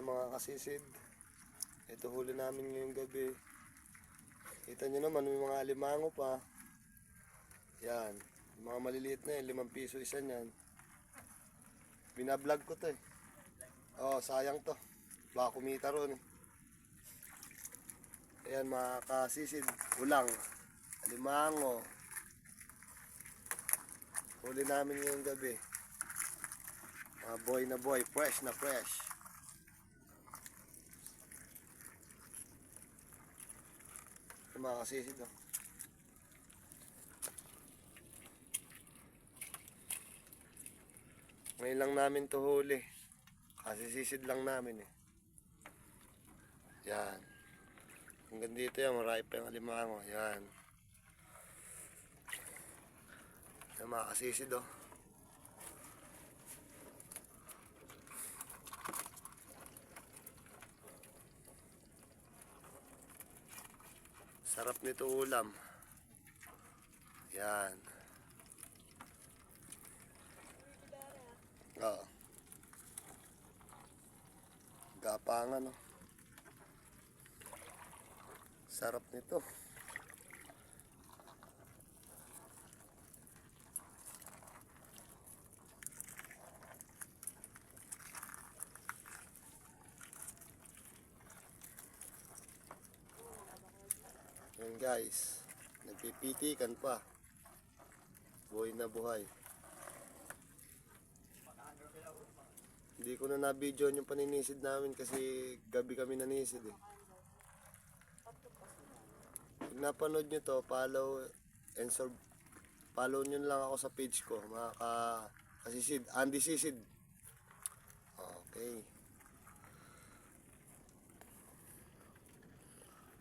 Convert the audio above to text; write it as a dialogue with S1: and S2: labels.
S1: Ayan mga kasisid. Ito huli namin ngayong gabi. Kita nyo naman may mga alimango pa. Yan. Mga maliliit na yan. 5 piso isa niyan. Binablog ko to eh. Oh, sayang to. Baka kumita ron eh. Ayan mga kasisid. Ulang. Alimango. Huli namin ngayong gabi. Mga boy na boy. Fresh na fresh. Mga kasisid oh. Ngayon lang namin to huli. Kasi sisid lang namin eh. Yan. Hanggang dito yan, marami pa yung alimango. Yan. Yan mga kasisid oh. Sarap nito ulam. Yan. Oo. Gapangan oh. Sarap nito. Yan guys. Nagpipitikan pa. Buhay na buhay. Hindi ko na na-video yung paninisid namin kasi gabi kami nanisid eh. Pag napanood nyo to, follow nyo lang ako sa page ko, mga kasisid, Andy Sisid.